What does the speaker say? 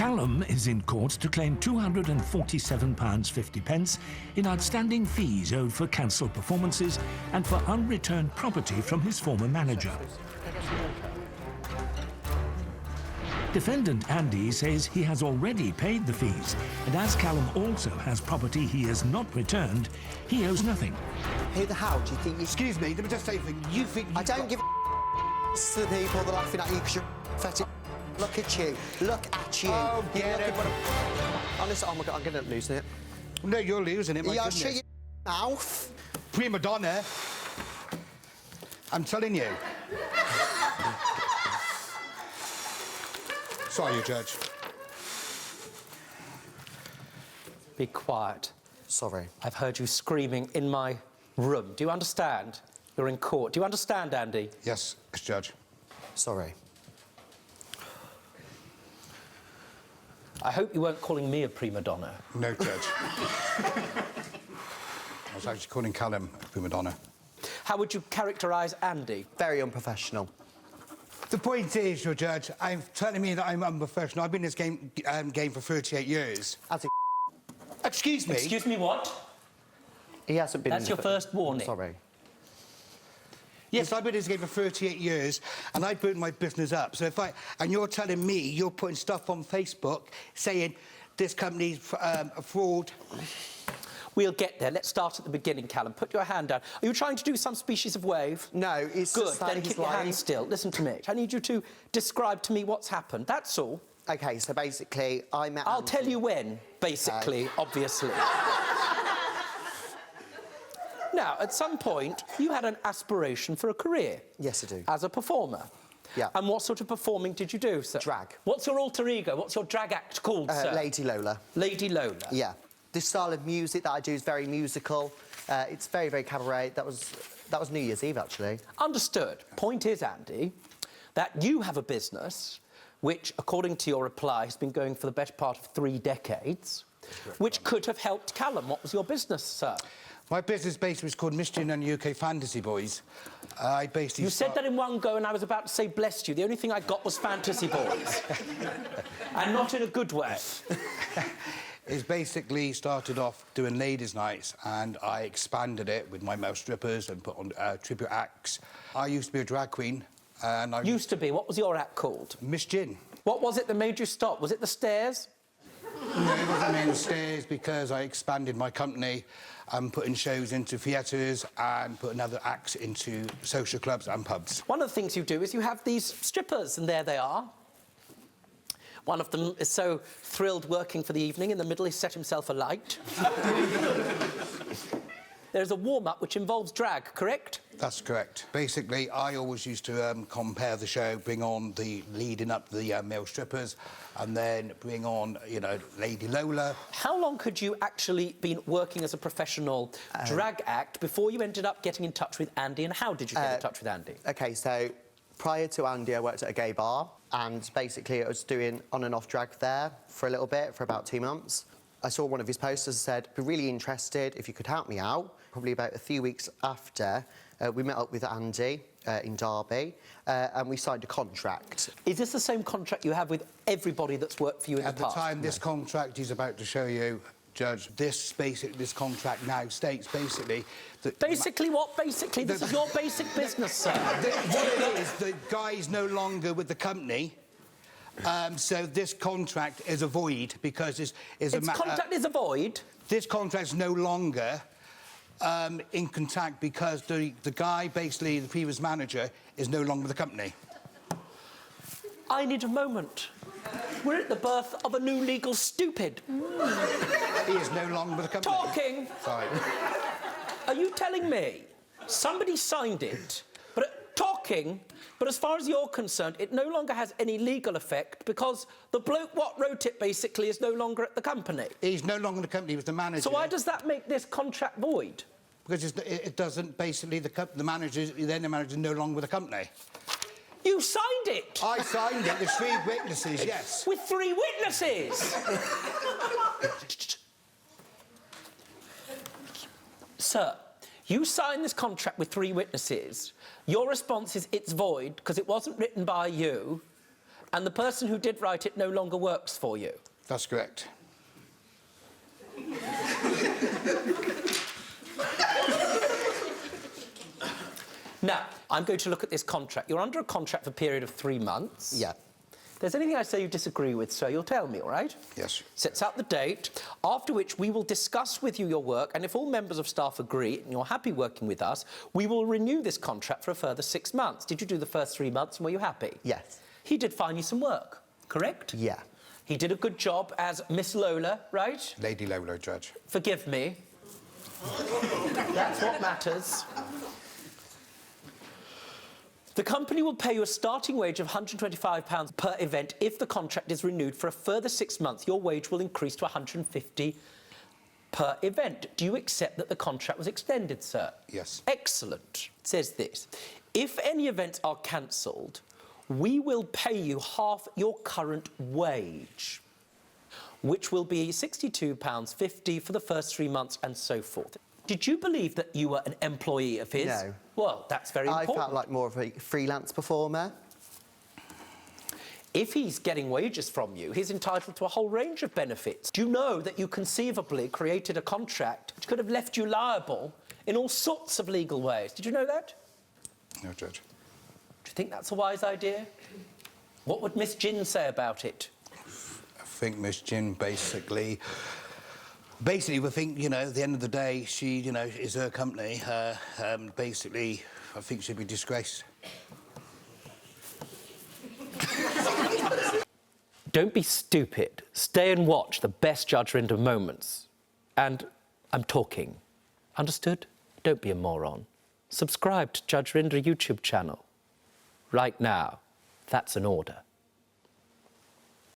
Callum is in court to claim £247.50 in outstanding fees owed for cancelled performances and for unreturned property from his former manager. Defendant Andy says he has already paid the fees, and as Callum also has property he has not returned, he owes nothing. Who the hell do you think you... Excuse me, let me just say something. You think... I don't give a to the people that are laughing at you because you're pathetic. Look at you. Look at you. Oh, get it. Honestly, oh my God, I'm going to lose it. No, you're losing it, my Yeah, goodness. shut your mouth. Prima donna. I'm telling you. Sorry, you judge. Be quiet. Sorry. I've heard you screaming in my room. Do you understand? You're in court. Do you understand, Andy? Yes, judge. Sorry. I hope you weren't calling me a prima donna. No, judge. I was actually calling Callum a prima donna. How would you characterise Andy? Very unprofessional. The point is, your judge, I'm telling me that I'm unprofessional. I've been in this game for 38 years. As a... Excuse me? Excuse me, what? He hasn't been... That's your first warning. Sorry. Yes, I've been in this game for 38 years, and I built my business up. So and you're telling me you're putting stuff on Facebook saying this company's a fraud. We'll get there. Let's start at the beginning, Callum. Put your hand down. Are you trying to do some species of wave? No, it's good. Just that Then he's keep your lying. hand still. Listen to me. I need you to describe to me what's happened. That's all. OK, so basically, I met I'll Andy. tell you when, basically, obviously. Now, at some point, you had an aspiration for a career. Yes, I do. As a performer. Yeah. And what sort of performing did you do, sir? Drag. What's your alter ego? What's your drag act called, sir? Lady Lola. Lady Lola. Yeah. This style of music that I do is very musical. It's very, very cabaret. That was New Year's Eve, actually. Understood. Point is, Andy, that you have a business which, according to your reply, has been going for the better part of 3 decades, which could have helped Callum. What was your business, sir? My business basically was called Mystery and UK Fantasy Boys. I basically... You said that in one go, and I was about to say bless you. The only thing I got was Fantasy Boys. And not in a good way. It's basically started off doing ladies' nights, and I expanded it with my male strippers and put on tribute acts. I used to be a drag queen, and I... Used to be. What was your act called? Miss Gin. What was it that made you stop? Was it the stairs? No, it wasn't in the stairs because I expanded my company and putting shows into theatres and putting other acts into social clubs and pubs. One of the things you do is you have these strippers, and there they are. One of them is so thrilled working for the evening. In the middle, he set himself alight. There's a warm-up which involves drag, correct? That's correct. Basically, I always used to compare the show, bring on the leading up the male strippers, and then bring on, you know, Lady Lola. How long could you actually been working as a professional drag act before you ended up getting in touch with Andy, and how did you get in touch with Andy? OK, so prior to Andy, I worked at a gay bar, and basically I was doing on and off drag there for a little bit, for about 2 months. I saw one of his posters and said, be really interested if you could help me out. Probably about a few weeks after, we met up with Andy in Derby, and we signed a contract. Is this the same contract you have with everybody that's worked for you in the past? At the time, this contract he's about to show you, Judge, this contract now states basically that... Basically what? Basically, this is your basic business, sir. What it is, the guy's no longer with the company. So this contract is a void because its contract is a void? This contract's no longer in contact because the guy, basically the previous manager, is no longer with the company. I need a moment. We're at the birth of a new legal stupid. He is no longer with the company. Talking! Sorry. Are you telling me somebody signed it, talking, but as far as you're concerned, it no longer has any legal effect because the bloke what wrote it, basically, is no longer at the company? He's no longer in the company, he was the manager. So why does that make this contract void? Because it doesn't, basically, the manager is no longer with the company. You signed it! I signed it. There's 3 witnesses, yes. With 3 witnesses? Sir, you signed this contract with 3 witnesses. Your response is it's void because it wasn't written by you. And the person who did write it no longer works for you? That's correct. Now, I'm going to look at this contract. You're under a contract for a period of 3 months. Yeah. If there's anything I say you disagree with, sir, you'll tell me, all right? Yes. Sets out the date, after which we will discuss with you your work, and if all members of staff agree and you're happy working with us, we will renew this contract for a further 6 months. Did you do the first 3 months and were you happy? Yes. He did find you some work, correct? Yeah. He did a good job as Miss Lola, right? Lady Lola, Judge. Forgive me. That's what matters. The company will pay you a starting wage of £125 per event. If the contract is renewed for a further 6 months, your wage will increase to £150 per event. Do you accept that the contract was extended, sir? Yes. Excellent. It says this. If any events are cancelled, we will pay you half your current wage, which will be £62.50 for the first 3 months and so forth. Did you believe that you were an employee of his? No. Well, that's very important. I felt like more of a freelance performer. If he's getting wages from you, he's entitled to a whole range of benefits. Do you know that you conceivably created a contract which could have left you liable in all sorts of legal ways? Did you know that? No, Judge. Do you think that's a wise idea? What would Miss Gin say about it? I think Miss Gin basically, we think, you know, at the end of the day, she, you know, is her company. Basically, I think she'd be disgraced. Don't be stupid. Stay and watch the best Judge Rinder moments. And I'm talking. Understood? Don't be a moron. Subscribe to Judge Rinder YouTube channel. Right now. That's an order.